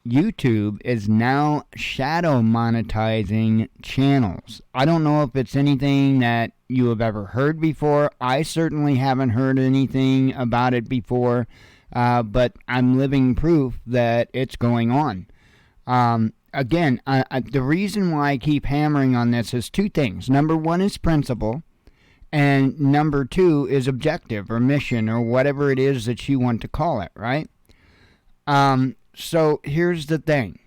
YouTube is now shadow monetizing channels. I don't know if it's anything that you have ever heard before. I certainly haven't heard anything about it before, but I'm living proof that it's going on. Again, the reason why I keep hammering on this is two things. Number one is principle, and number two is objective or mission or whatever it is that you want to call it, right? So here's the thing.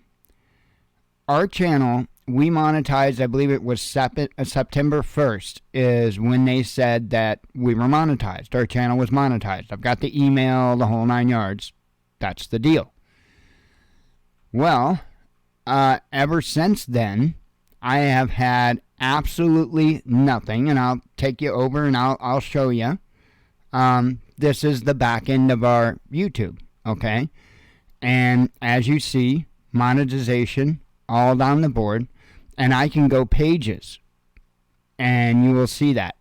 Our channel, we monetized, I believe it was September 1st is when they said that we were monetized. Our channel was monetized. I've got the email, the whole 9 yards. That's the deal. Well, ever since then, I have had absolutely nothing, and I'll take you over and I'll show you. This is the back end of our YouTube, okay? And as you see, monetization all down the board, and I can go pages, and you will see that.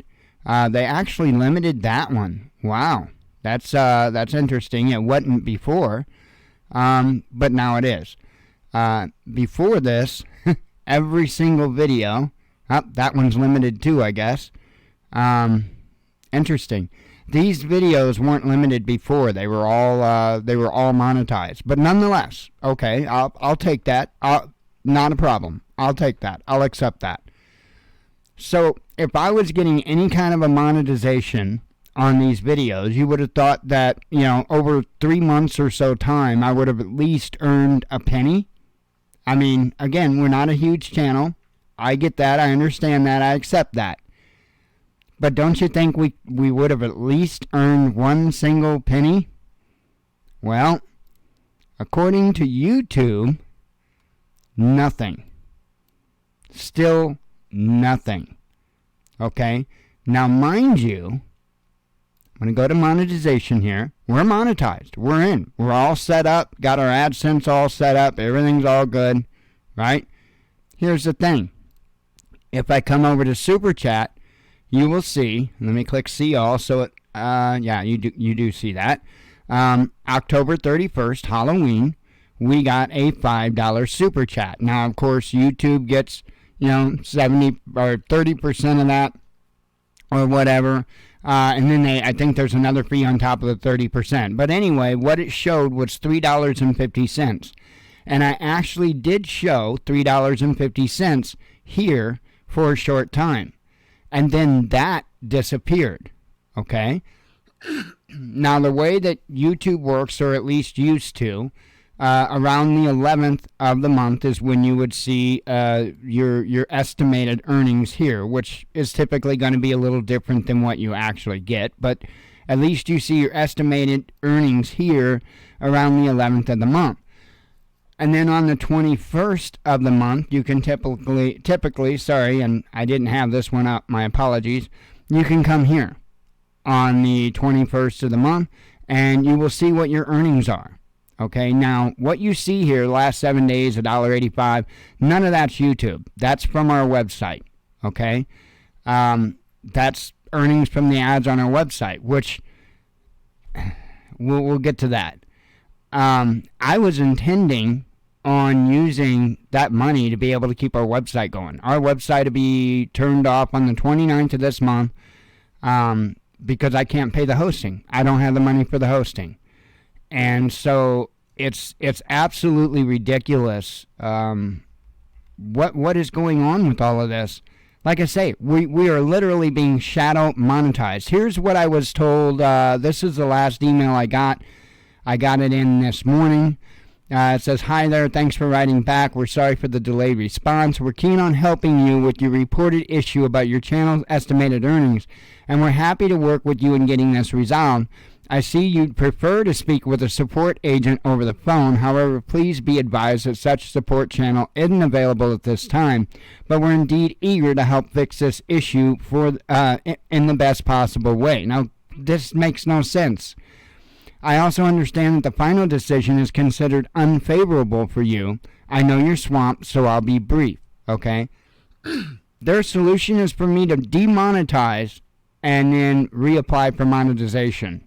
They actually limited that one. Wow, that's interesting. It wasn't before, but now it is. Before this, every single video, that one's limited too, I guess. Interesting. These videos weren't limited before. They were all monetized. But nonetheless, okay, I'll take that. Not a problem. I'll take that. I'll accept that. So if I was getting any kind of a monetization on these videos, you would have thought that, over 3 months or so time, I would have at least earned a penny. I mean, again, we're not a huge channel. I get that. I understand that. I accept that. But don't you think we would have at least earned one single penny? Well, according to YouTube, nothing. Still nothing. Okay? Now, mind you, I'm going to go to monetization here. We're monetized. We're in. We're all set up. Got our AdSense all set up. Everything's all good. Right? Here's the thing. If I come over to Super Chat, you will see, let me click see all, so it, yeah, you do see that. October 31st, Halloween, we got a $5 Super Chat. Now, of course, YouTube gets, 70 or 30% of that or whatever. And then I think there's another fee on top of the 30%. But anyway, what it showed was $3.50. And I actually did show $3.50 here for a short time. And then that disappeared, okay? Now, the way that YouTube works, or at least used to, around the 11th of the month is when you would see your estimated earnings here, which is typically going to be a little different than what you actually get. But at least you see your estimated earnings here around the 11th of the month. And then on the 21st of the month, you can typically, sorry, and I didn't have this one up, my apologies, you can come here on the 21st of the month, and you will see what your earnings are. Okay, now, what you see here, the last 7 days, $1.85, none of that's YouTube. That's from our website, okay? That's earnings from the ads on our website, which we'll get to that. I was intending on using that money to be able to keep our website going. Our website will be turned off on the 29th of this month because I can't pay the hosting. I don't have the money for the hosting. And so it's absolutely ridiculous what is going on with all of this. Like I say, we are literally being shadow monetized. Here's what I was told. This is the last email I got. I got it in this morning. It says, "Hi there, thanks for writing back. We're sorry for the delayed response. We're keen on helping you with your reported issue about your channel's estimated earnings, and we're happy to work with you in getting this resolved. I see you'd prefer to speak with a support agent over the phone. However, please be advised that such support channel isn't available at this time, but we're indeed eager to help fix this issue in the best possible way." Now, this makes no sense. I also understand that the final decision is considered unfavorable for you. I know you're swamped, so I'll be brief, okay? Their solution is for me to demonetize and then reapply for monetization.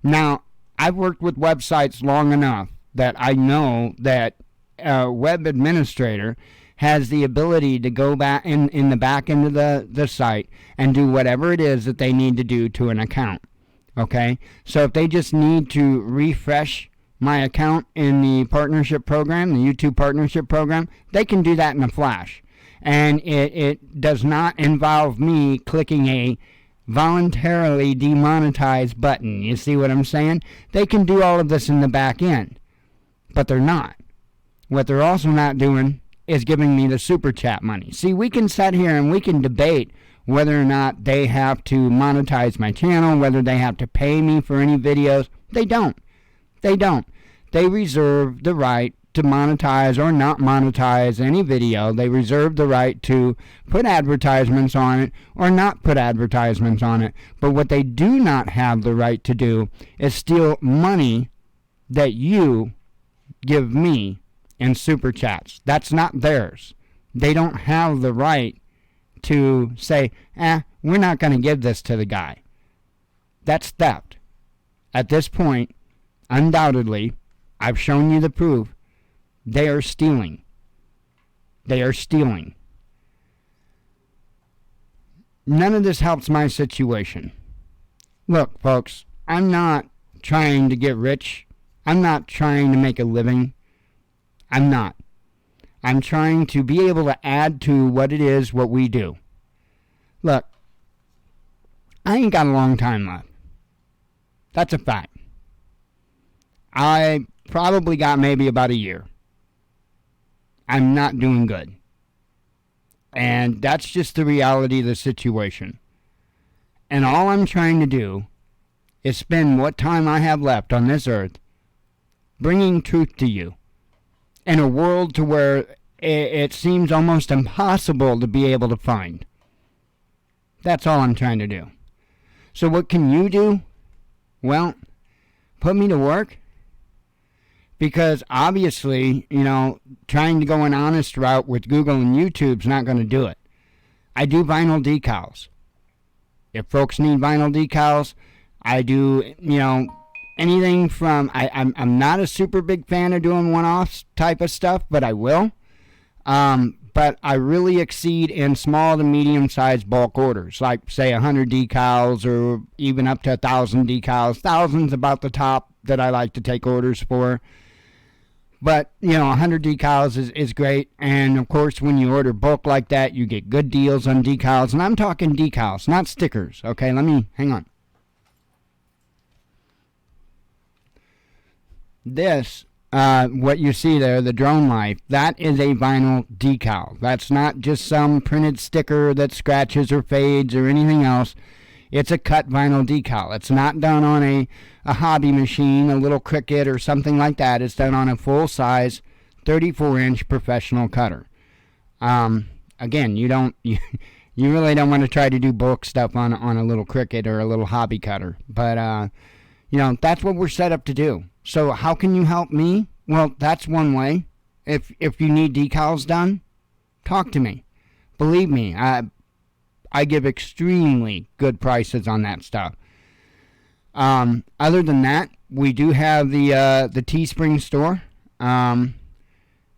Now, I've worked with websites long enough that I know that web administrator has the ability to go back in the back end of the site and do whatever it is that they need to do to an account. Okay? So if they just need to refresh my account in the partnership program, the YouTube partnership program, they can do that in a flash. And it does not involve me clicking a voluntarily demonetized button. You see what I'm saying? They can do all of this in the back end, but they're not. What they're also not doing is giving me the super chat money. See, we can sit here and we can debate whether or not they have to monetize my channel, whether they have to pay me for any videos. They don't. They don't. They reserve the right to monetize or not monetize any video. They reserve the right to put advertisements on it or not put advertisements on it. But what they do not have the right to do is steal money that you give me in super chats. That's not theirs. They don't have the right to say, we're not going to give this to the guy. That's theft. At this point, undoubtedly, I've shown you the proof. They are stealing. They are stealing. None of this helps my situation. Look, folks, I'm not trying to get rich. I'm not trying to make a living. I'm not. I'm trying to be able to add to what it is, what we do. Look, I ain't got a long time left. That's a fact. I probably got maybe about a year. I'm not doing good. And that's just the reality of the situation. And all I'm trying to do is spend what time I have left on this earth bringing truth to you in a world to where it seems almost impossible to be able to find. That's all I'm trying to do. So what can you do? Well, put me to work. Because obviously, trying to go an honest route with Google and YouTube's not going to do it. I do vinyl decals. If folks need vinyl decals, I do, anything from, I'm not a super big fan of doing one-offs type of stuff, but I will. But I really exceed in small to medium-sized bulk orders, like, say, 100 decals or even up to 1,000 decals. 1,000's about the top that I like to take orders for. But, 100 decals is great. And, of course, when you order bulk like that, you get good deals on decals. And I'm talking decals, not stickers. Okay, hang on. This, what you see there, the Drone Life, that is a vinyl decal. That's not just some printed sticker that scratches or fades or anything else. It's a cut vinyl decal. It's not done on a hobby machine, a little Cricut or something like that. It's done on a full-size 34-inch professional cutter. Again, you really don't want to try to do bulk stuff on a little Cricut or a little hobby cutter. But, that's what we're set up to do. So how can you help me? Well, that's one way. If you need decals done, talk to me. Believe me, I give extremely good prices on that stuff. Other than that, we do have the Teespring store. Hang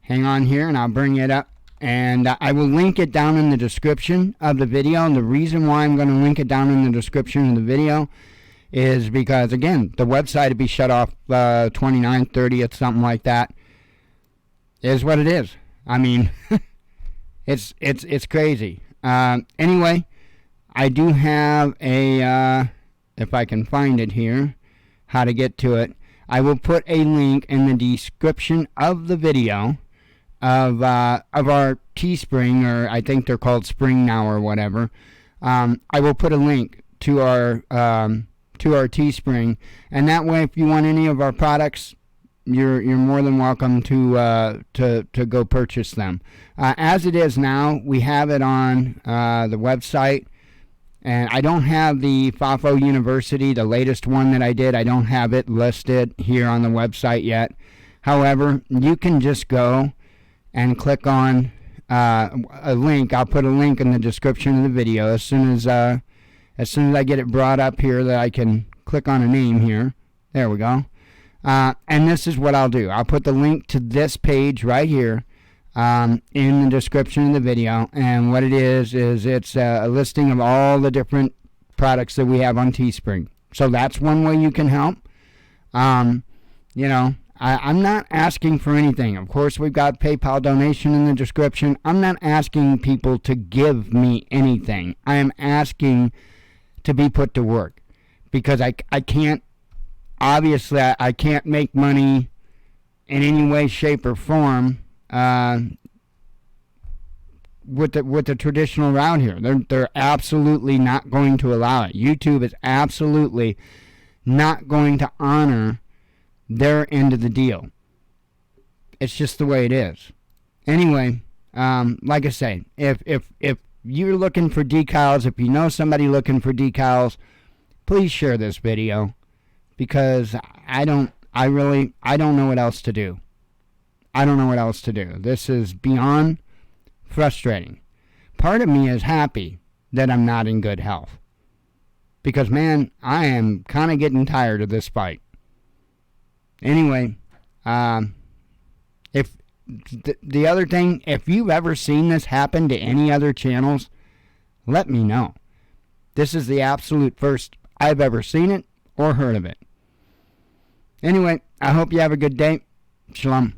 on here, and I'll bring it up. And I will link it down in the description of the video. And the reason why I'm going to link it down in the description of the video is because, again, the website will be shut off 29th, 30th, something like that. Is what it is. I mean, it's crazy. Anyway, I do have a, if I can find it here, how to get to it. I will put a link in the description of the video of our Teespring, or I think they're called Spring now or whatever. I will put a link to our Teespring, and that way, if you want any of our products, you're more than welcome to go purchase them. As it is now, we have it on the website, and I don't have the FAFO University, the latest one that I did. I don't have it listed here on the website yet. However, you can just go and click on a link. I'll put a link in the description of the video as soon as I get it brought up here that I can click on a name here. There we go. And this is what I'll do. I'll put the link to this page right here in the description of the video. And what it is it's a listing of all the different products that we have on Teespring. So that's one way you can help. You know, I'm not asking for anything. Of course, we've got PayPal donation in the description. I'm not asking people to give me anything. I am asking to be put to work, because I can't, obviously, I can't make money in any way, shape, or form with the traditional route here. They're absolutely not going to allow it. YouTube is absolutely not going to honor their end of the deal. It's just the way it is. Anyway, like I say, if you're looking for decals, if you know somebody looking for decals, please share this video, because I don't know what else to do. I don't know what else to do. This is beyond frustrating. Part of me is happy that I'm not in good health, because, man, I am kind of getting tired of this fight. Anyway, if the other thing, if you've ever seen this happen to any other channels, let me know. This is the absolute first I've ever seen it or heard of it. Anyway, I hope you have a good day. Shalom.